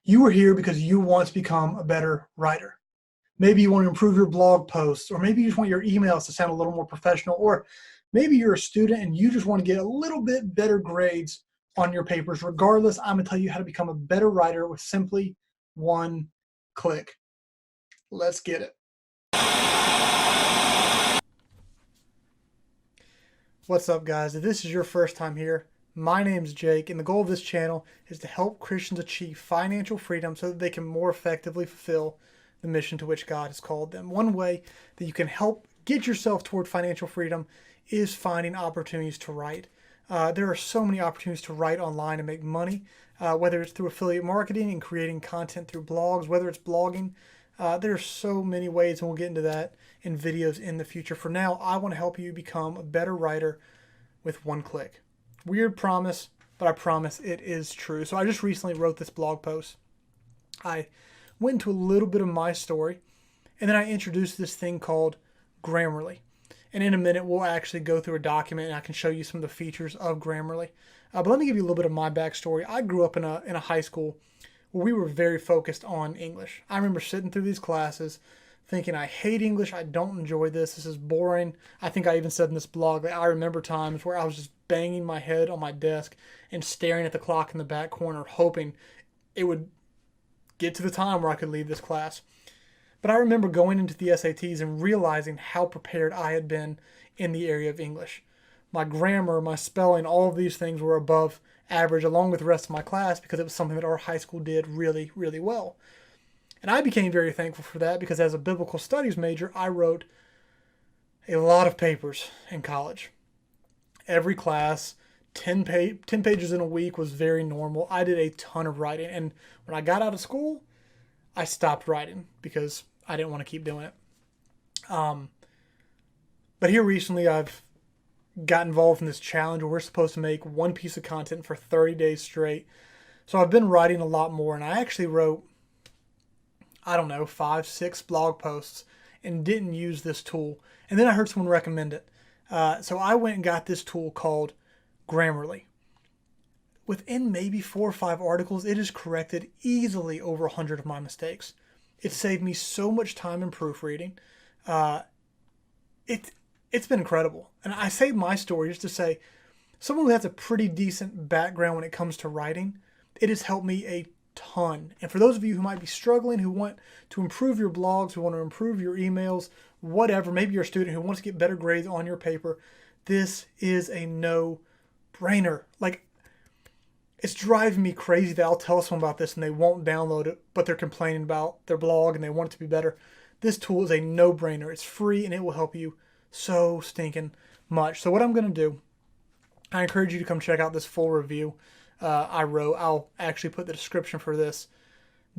You are here because you want to become a better writer. Maybe you want to improve your blog posts, or maybe you just want your emails to sound a little more professional, or maybe you're a student and you just want to get a little bit better grades on your papers. Regardless, I'm going to tell you how to become a better writer with simply one click. Let's get it. What's up, guys? If this is your first time here, my name's Jake, and the goal of this channel is to help Christians achieve financial freedom so that they can more effectively fulfill the mission to which God has called them. One way that you can help get yourself toward financial freedom is finding opportunities to write. There are so many opportunities to write online and make money, whether it's through affiliate marketing and creating content through blogs, whether it's blogging. There are so many ways, and we'll get into that in videos in the future. For now, I want to help you become a better writer with one click. Weird promise, but I promise it is true. So I just recently wrote this blog post. I went into a little bit of my story, and then I introduced this thing called Grammarly. And in a minute, we'll actually go through a document, and I can show you some of the features of Grammarly. But let me give you a little bit of my backstory. I grew up in a high school where we were very focused on English. I remember sitting through these classes thinking, I hate English, I don't enjoy this, this is boring. I think I even said in this blog that I remember times where I was just banging my head on my desk and staring at the clock in the back corner, hoping it would get to the time where I could leave this class. But I remember going into the SATs and realizing how prepared I had been in the area of English. My grammar, my spelling, all of these things were above average along with the rest of my class because it was something that our high school did really, really well. And I became very thankful for that because as a biblical studies major, I wrote a lot of papers in college. Every class, 10 pages in a week was very normal. I did a ton of writing. And when I got out of school, I stopped writing because I didn't want to keep doing it. But here recently, I've got involved in this challenge where we're supposed to make one piece of content for 30 days straight. So I've been writing a lot more, and I actually wrote, 5, 6 blog posts and didn't use this tool. And then I heard someone recommend it. So I went and got this tool called Grammarly. Within maybe 4 or 5 articles, it has corrected easily over 100 of my mistakes. It saved me so much time in proofreading. It's been incredible. And I say my story just to say, someone who has a pretty decent background when it comes to writing, it has helped me a ton. And for those of you who might be struggling, who want to improve your blogs, who want to improve your emails, whatever, maybe you're a student who wants to get better grades on your paper, this is a no-brainer. Like, it's driving me crazy that I'll tell someone about this and they won't download it, but they're complaining about their blog and they want it to be better. This tool is a no-brainer. It's free and it will help you so stinking much. So what I'm going to do, I encourage you to come check out this full review I wrote. I'll actually put the description for this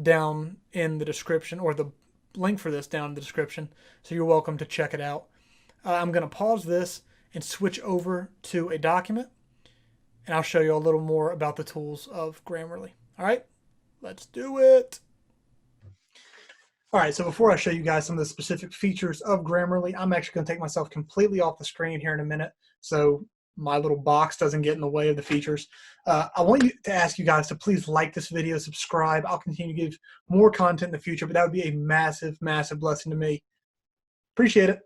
down in the description, or the link for this down in the description, so you're welcome to check it out. I'm going to pause this and switch over to a document, and I'll show you a little more about the tools of Grammarly. All right, let's do it. All right, so before I show you guys some of the specific features of Grammarly, I'm actually going to take myself completely off the screen here in a minute, so my little box doesn't get in the way of the features. I want you to ask you guys to please like this video, subscribe. I'll continue to give more content in the future, but that would be a massive, massive blessing to me. Appreciate it.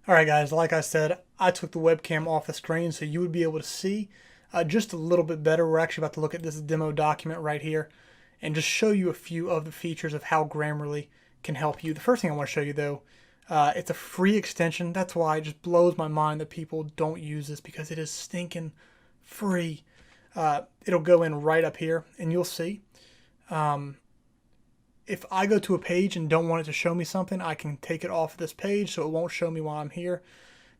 All right, guys, like I said, I took the webcam off the screen so you would be able to see just a little bit better. We're actually about to look at this demo document right here and just show you a few of the features of how Grammarly can help you. The first thing I want to show you, though, it's a free extension. That's why it just blows my mind that people don't use this, because it is stinking free. It'll go in right up here, and you'll see. If I go to a page and don't want it to show me something, I can take it off this page so it won't show me while I'm here.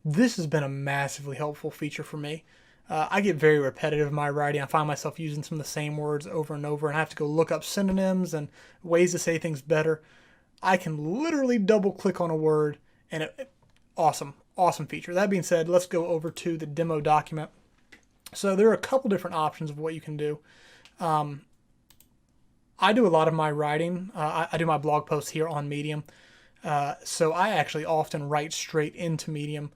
This has been a massively helpful feature for me. I get very repetitive in my writing. I find myself using some of the same words over and over, and I have to go look up synonyms and ways to say things better. I can literally double click on a word, and awesome feature. That being said, let's go over to the demo document. So there are a couple different options of what you can do. I do a lot of my writing. I do my blog posts here on Medium. So I actually often write straight into Medium.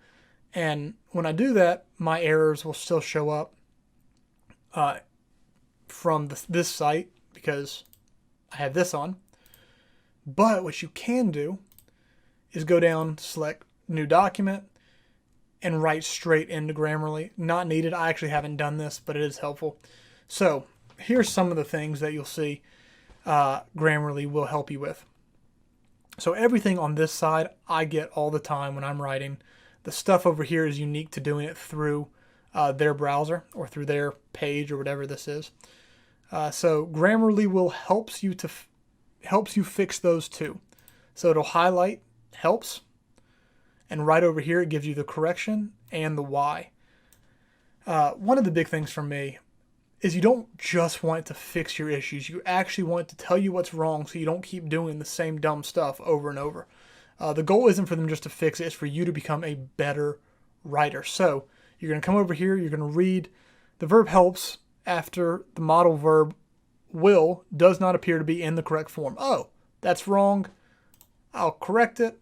And when I do that, my errors will still show up from this site, because I have this on. But what you can do is go down, select New Document, and write straight into Grammarly. Not needed. I actually haven't done this, but it is helpful. So here's some of the things that you'll see Grammarly will help you with. So everything on this side I get all the time when I'm writing. The stuff over here is unique to doing it through their browser or through their page or whatever this is. So Grammarly will helps you fix those too. So it'll highlight helps, and right over here it gives you the correction and the why. One of the big things for me is you don't just want it to fix your issues. You actually want it to tell you what's wrong so you don't keep doing the same dumb stuff over and over. The goal isn't for them just to fix it. It's for you to become a better writer. So you're going to come over here. You're going to read the verb helps after the modal verb will does not appear to be in the correct form. Oh, that's wrong. I'll correct it.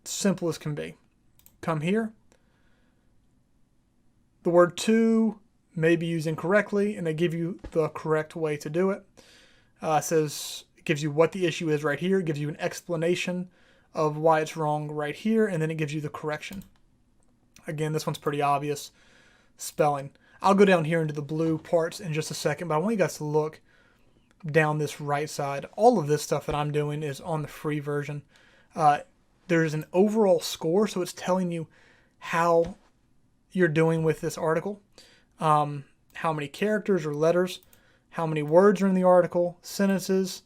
Simple as can be. Come here. The word to may be used incorrectly, and they give you the correct way to do it. It gives you what the issue is right here. It gives you an explanation of why it's wrong right here, and then it gives you the correction. Again, this one's pretty obvious. Spelling. I'll go down here into the blue parts in just a second, but I want you guys to look down this right side. All of this stuff that I'm doing is on the free version. There's an overall score, so it's telling you how you're doing with this article. How many characters or letters, how many words are in the article, sentences.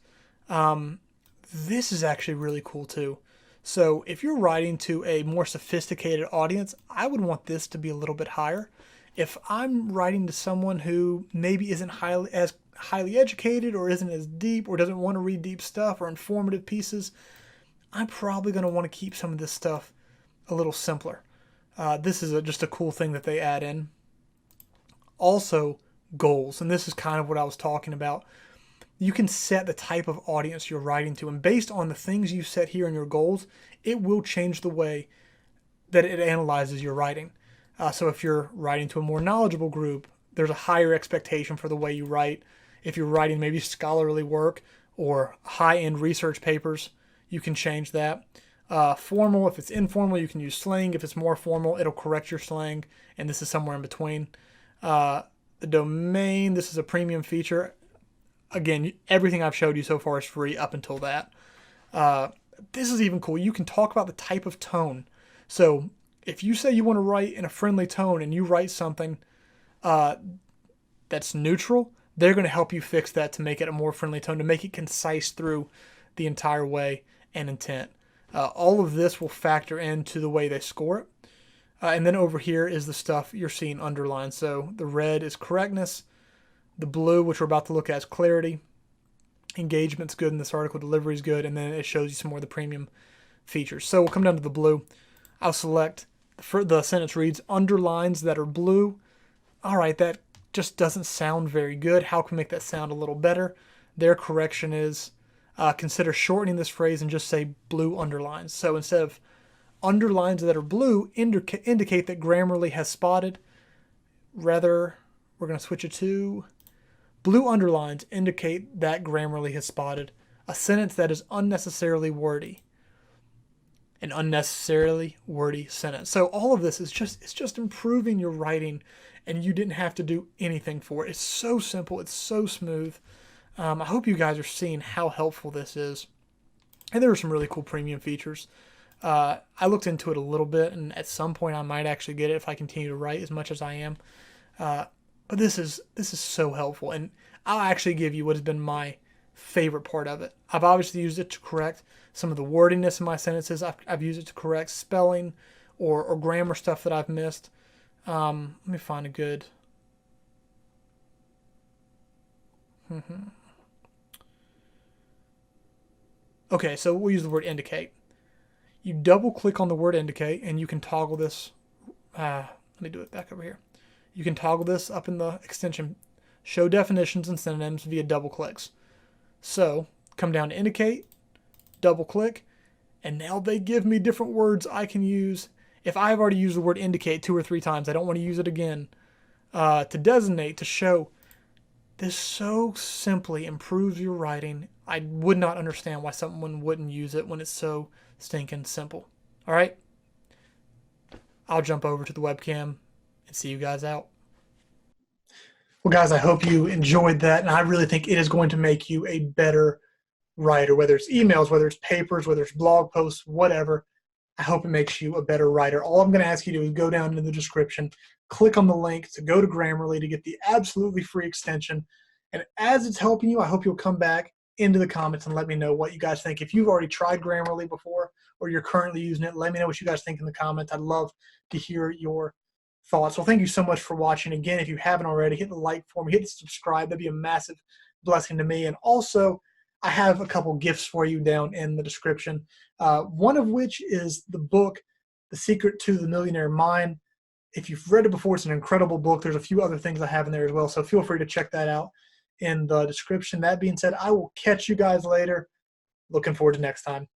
This is actually really cool too. So if you're writing to a more sophisticated audience, I would want this to be a little bit higher. If I'm writing to someone who maybe isn't as highly educated or isn't as deep or doesn't want to read deep stuff or informative pieces, I'm probably going to want to keep some of this stuff a little simpler. This is just a cool thing that they add in. Also, goals, and this is kind of what I was talking about. You can set the type of audience you're writing to, and based on the things you set here in your goals, it will change the way that it analyzes your writing. So if you're writing to a more knowledgeable group, there's a higher expectation for the way you write. If you're writing maybe scholarly work or high-end research papers, you can change that. Formal, if it's informal, you can use slang. If it's more formal, it'll correct your slang, and this is somewhere in between. The domain, this is a premium feature. Again, everything I've showed you so far is free up until that. This is even cool. You can talk about the type of tone. So if you say you want to write in a friendly tone and you write something that's neutral, they're going to help you fix that to make it a more friendly tone, to make it concise through the entire way and intent. All of this will factor into the way they score it. And then over here is the stuff you're seeing underlined. So the red is correctness. The blue, which we're about to look at, is clarity. Engagement's good in this article. Delivery's good. And then it shows you some more of the premium features. So we'll come down to the blue. I'll select, the sentence reads, underlines that are blue. All right, that just doesn't sound very good. How can we make that sound a little better? Their correction is, consider shortening this phrase and just say blue underlines. So instead of underlines that are blue indicate that Grammarly has spotted. Rather, we're going to switch it to blue underlines indicate that Grammarly has spotted a sentence that is unnecessarily wordy. An unnecessarily wordy sentence. So all of this is just improving your writing, and you didn't have to do anything for it. It's so simple. It's so smooth. I hope you guys are seeing how helpful this is. And there are some really cool premium features. I looked into it a little bit, and at some point I might actually get it if I continue to write as much as I am. But this is so helpful, and I'll actually give you what has been my favorite part of it. I've obviously used it to correct some of the wordiness in my sentences. I've used it to correct spelling or grammar stuff that I've missed. Let me find a good. Okay, so we'll use the word indicate. You double click on the word indicate, and you can toggle this. Let me do it back over here. You can toggle this up in the extension, show definitions and synonyms via double clicks. So come down to indicate, double click, and now they give me different words I can use. If I've already used the word indicate 2 or 3 times, I don't want to use it again. To designate, to show. This so simply improves your writing. I would not understand why someone wouldn't use it when it's so stinking simple. All right, I'll jump over to the webcam and see you guys out. Well, guys, I hope you enjoyed that, and I really think it is going to make you a better writer, whether it's emails, whether it's papers, whether it's blog posts, whatever. I hope it makes you a better writer. All I'm going to ask you to do is go down into the description, click on the link to go to Grammarly to get the absolutely free extension. And as it's helping you, I hope you'll come back into the comments and let me know what you guys think. If you've already tried Grammarly before or you're currently using it, let me know what you guys think in the comments. I'd love to hear your thoughts. Well, thank you so much for watching. Again, if you haven't already, hit the like for me, hit the subscribe. That'd be a massive blessing to me. And also, I have a couple gifts for you down in the description. One of which is the book, The Secret to the Millionaire Mind. If you've read it before, it's an incredible book. There's a few other things I have in there as well, so feel free to check that out in the description. That being said, I will catch you guys later. Looking forward to next time.